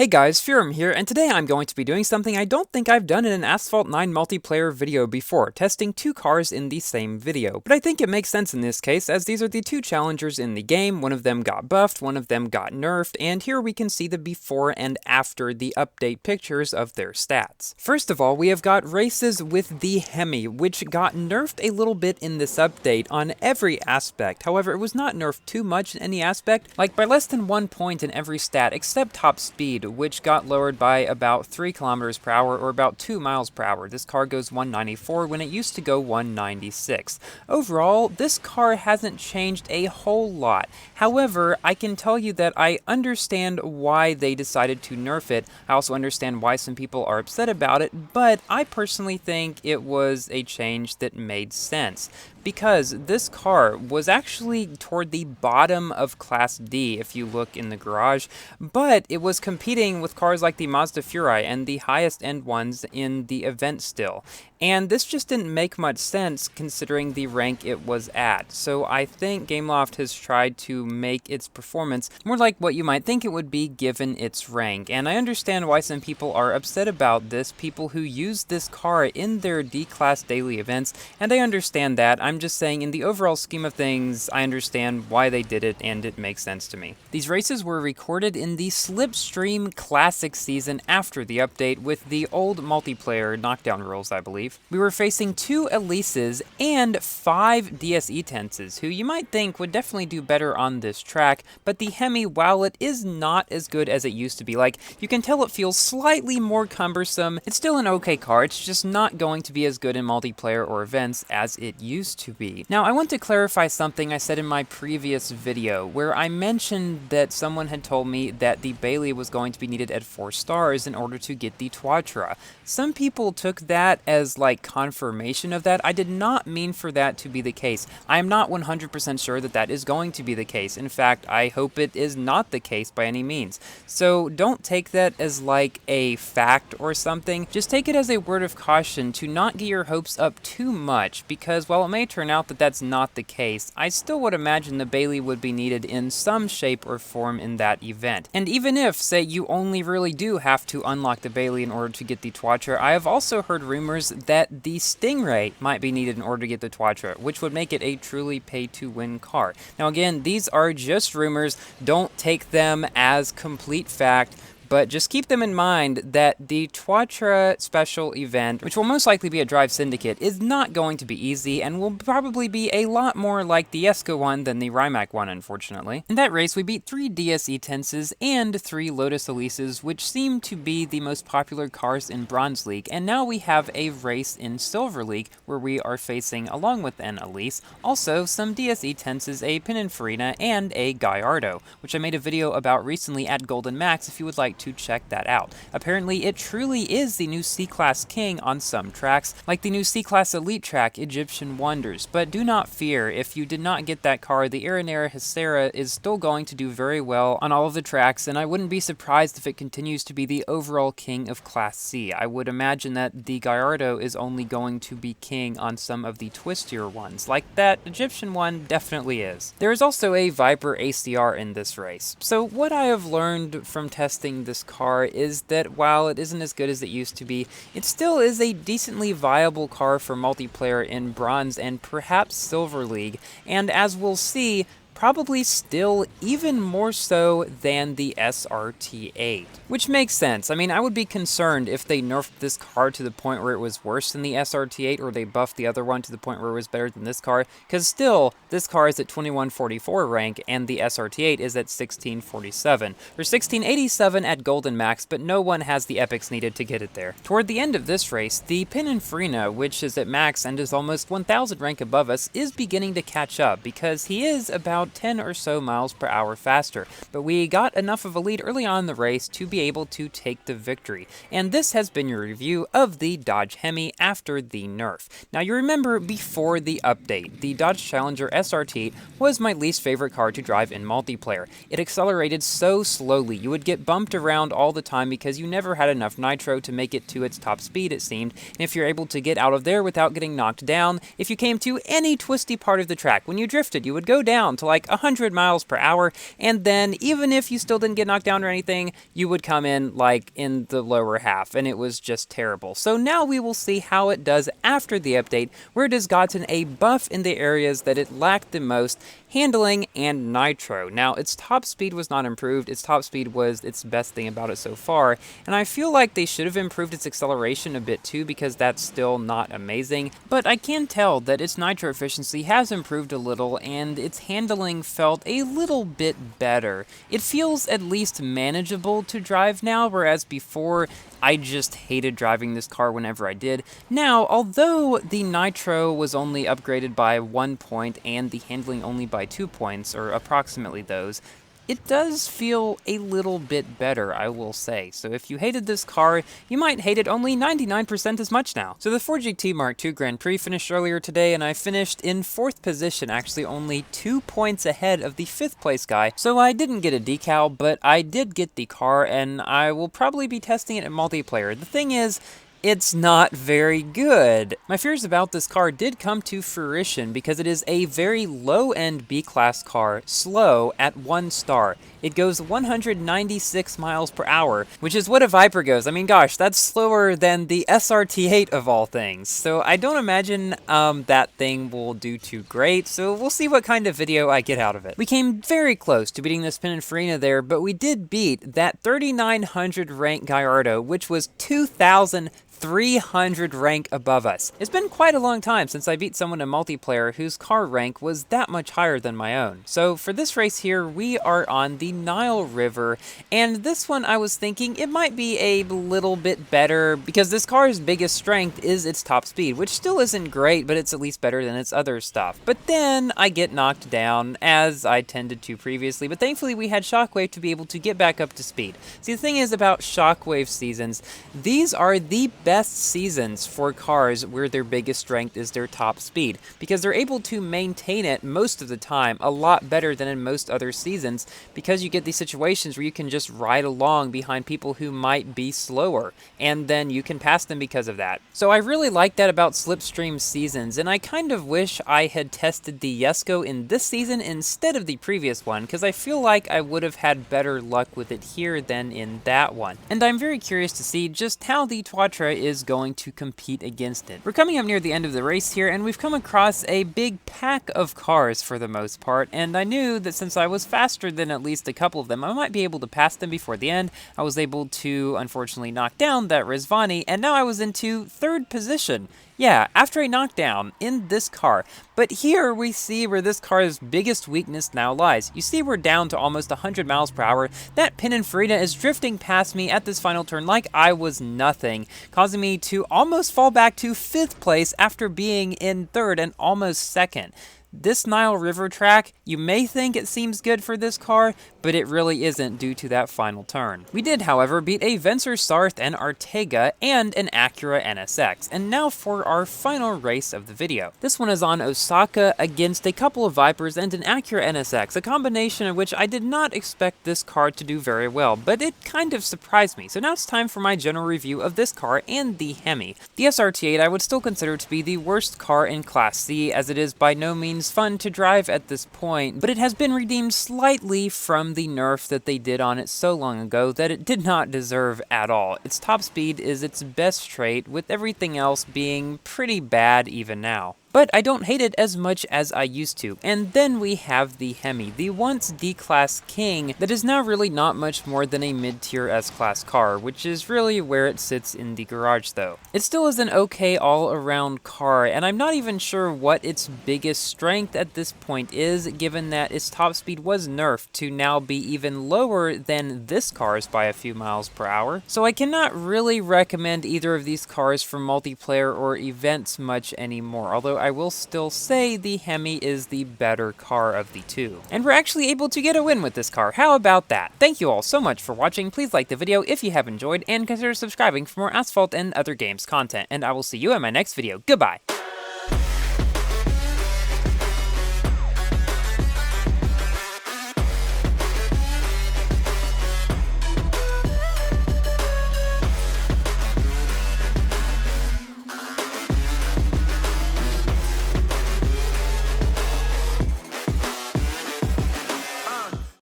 Hey guys, Furum here, and today I'm going to be doing something I don't think I've done in an Asphalt 9 multiplayer video before, testing two cars in the same video. But I think it makes sense in this case, as these are the two challengers in the game. One of them got buffed, one of them got nerfed, and here we can see the before and after the update pictures of their stats. First of all, we have got races with the Hemi, which got nerfed a little bit in this update on every aspect. However, it was not nerfed too much in any aspect, like by less than 1 point in every stat except top speed, which got lowered by about 3 kilometers per hour or about 2 miles per hour. This car goes 194 when it used to go 196. Overall, this car hasn't changed a whole lot. However, I can tell you that I understand why they decided to nerf it. I also understand why some people are upset about it, but I personally think it was a change that made sense, because this car was actually toward the bottom of Class D if you look in the garage, but it was competing with cars like the Mazda Furai and the highest end ones in the event still. And this just didn't make much sense considering the rank it was at. So I think Gameloft has tried to make its performance more like what you might think it would be given its rank. And I understand why some people are upset about this, people who use this car in their D-Class daily events, and I understand that. I'm just saying in the overall scheme of things, I understand why they did it and it makes sense to me. These races were recorded in the Slipstream Classic season after the update with the old multiplayer knockdown rules, I believe. We were facing 2 Elises and 5 DSE Tenses, who you might think would definitely do better on this track, but the Hemi, while it is not as good as it used to be, like, you can tell it feels slightly more cumbersome. It's still an okay car, it's just not going to be as good in multiplayer or events as it used to be. Now, I want to clarify something I said in my previous video, where I mentioned that someone had told me that the Bailey was going to be needed at 4 stars in order to get the Twatra. Some people took that as like confirmation of that. I did not mean for that to be the case. I am not 100% sure that that is going to be the case. In fact, I hope it is not the case by any means. So don't take that as like a fact or something. Just take it as a word of caution to not get your hopes up too much, because while it may turn out that that's not the case, I still would imagine the Bailey would be needed in some shape or form in that event. And even if, say, you only really do have to unlock the Bailey in order to get the Twatra, I have also heard rumors that the Stingray might be needed in order to get the Twatra, which would make it a truly pay-to-win car. Now again, these are just rumors. Don't take them as complete fact, but just keep them in mind that the Twatra special event, which will most likely be a Drive Syndicate, is not going to be easy and will probably be a lot more like the Eska one than the Rimac one, unfortunately. In that race, we beat 3 DSE Tenses and 3 Lotus Elises, which seem to be the most popular cars in Bronze League, and now we have a race in Silver League where we are facing, along with an Elise, also some DSE Tenses, a Pininfarina, and a Gallardo, which I made a video about recently at Golden Max if you would like to check that out. Apparently, it truly is the new C-Class King on some tracks, like the new C-Class Elite track, Egyptian Wonders. But do not fear, if you did not get that car, the Aranera Hesera is still going to do very well on all of the tracks, and I wouldn't be surprised if it continues to be the overall king of Class C. I would imagine that the Gallardo is only going to be king on some of the twistier ones, like that Egyptian one definitely is. There is also a Viper ACR in this race. So what I have learned from testing this car is that while it isn't as good as it used to be, it still is a decently viable car for multiplayer in Bronze and perhaps Silver League, and as we'll see, probably still even more so than the SRT8. Which makes sense. I mean, I would be concerned if they nerfed this car to the point where it was worse than the SRT8, or they buffed the other one to the point where it was better than this car, because still, this car is at 2144 rank, and the SRT8 is at 1647, or 1687 at Golden Max, but no one has the epics needed to get it there. Toward the end of this race, the Pininfarina, which is at max and is almost 1000 rank above us, is beginning to catch up, because he is about 10 or so miles per hour faster, but we got enough of a lead early on in the race to be able to take the victory. And this has been your review of the Dodge Hemi after the nerf. Now you remember before the update, the Dodge Challenger SRT8 was my least favorite car to drive in multiplayer. It accelerated so slowly, you would get bumped around all the time because you never had enough nitro to make it to its top speed, it seemed, and if you're able to get out of there without getting knocked down, if you came to any twisty part of the track, when you drifted, you would go down to like like 100 miles per hour, and then even if you still didn't get knocked down or anything, you would come in like in the lower half, and it was just terrible. So now we will see how it does after the update, where it has gotten a buff in the areas that it lacked the most: handling and nitro. Now, its top speed was not improved. Its top speed was its best thing about it so far, and I feel like they should have improved its acceleration a bit too, because that's still not amazing. But I can tell that its nitro efficiency has improved a little, and its handling felt a little bit better. It feels at least manageable to drive now, whereas before I just hated driving this car whenever I did. Now, although the nitro was only upgraded by 1 point and the handling only by 2 points, or approximately those, it does feel a little bit better, I will say. So if you hated this car, you might hate it only 99% as much now. So the Ford GT Mark II Grand Prix finished earlier today, and I finished in 4th position, actually only 2 points ahead of the 5th place guy. So I didn't get a decal, but I did get the car, and I will probably be testing it in multiplayer. The thing is, it's not very good. My fears about this car did come to fruition because it is a very low-end B-class car, slow at 1 star. It goes 196 miles per hour, which is what a Viper goes. I mean, gosh, that's slower than the SRT8 of all things. So I don't imagine that thing will do too great, so we'll see what kind of video I get out of it. We came very close to beating this Pininfarina there, but we did beat that 3900 rank Gallardo, which was 2,300 rank above us. It's been quite a long time since I beat someone in multiplayer whose car rank was that much higher than my own. So for this race here, we are on the Nile River, and this one I was thinking it might be a little bit better because this car's biggest strength is its top speed, which still isn't great, but it's at least better than its other stuff. But then I get knocked down, as I tended to previously, but thankfully we had Shockwave to be able to get back up to speed. See, the thing is about Shockwave seasons, these are the best seasons for cars where their biggest strength is their top speed, because they're able to maintain it most of the time a lot better than in most other seasons, because you get these situations where you can just ride along behind people who might be slower, and then you can pass them because of that. So I really like that about Slipstream seasons, and I kind of wish I had tested the Jesko in this season instead of the previous one, because I feel like I would have had better luck with it here than in that one. And I'm very curious to see just how the Trois is going to compete against it. We're coming up near the end of the race here, and we've come across a big pack of cars for the most part, and I knew that since I was faster than at least a couple of them, I might be able to pass them before the end. I was able to, unfortunately, knock down that Rizvani, and now I was into 3rd position. Yeah, after a knockdown in this car. But here we see where this car's biggest weakness now lies. You see we're down to almost 100 miles per hour. That Pininfarina is drifting past me at this final turn like I was nothing, causing me to almost fall back to 5th place after being in 3rd and almost 2nd. This Nile River track, you may think it seems good for this car, but it really isn't due to that final turn. We did, however, beat a Vencer Sarth and Artega and an Acura NSX, and now for our final race of the video. This one is on Osaka against a couple of Vipers and an Acura NSX, a combination of which I did not expect this car to do very well, but it kind of surprised me. So now it's time for my general review of this car and the Hemi. The SRT8 I would still consider to be the worst car in Class C, as it is by no means fun to drive at this point, but it has been redeemed slightly from the nerf that they did on it so long ago that it did not deserve at all. Its top speed is its best trait, with everything else being pretty bad even now. But I don't hate it as much as I used to. And then we have the Hemi, the once D-Class king that is now really not much more than a mid-tier S-Class car, which is really where it sits in the garage though. It still is an okay all-around car, and I'm not even sure what its biggest strength at this point is, given that its top speed was nerfed to now be even lower than this car's by a few miles per hour. So I cannot really recommend either of these cars for multiplayer or events much anymore, although I will still say the Hemi is the better car of the two. And we're actually able to get a win with this car. How about that? Thank you all so much for watching. Please like the video if you have enjoyed, and consider subscribing for more Asphalt and other games content. And I will see you in my next video. Goodbye!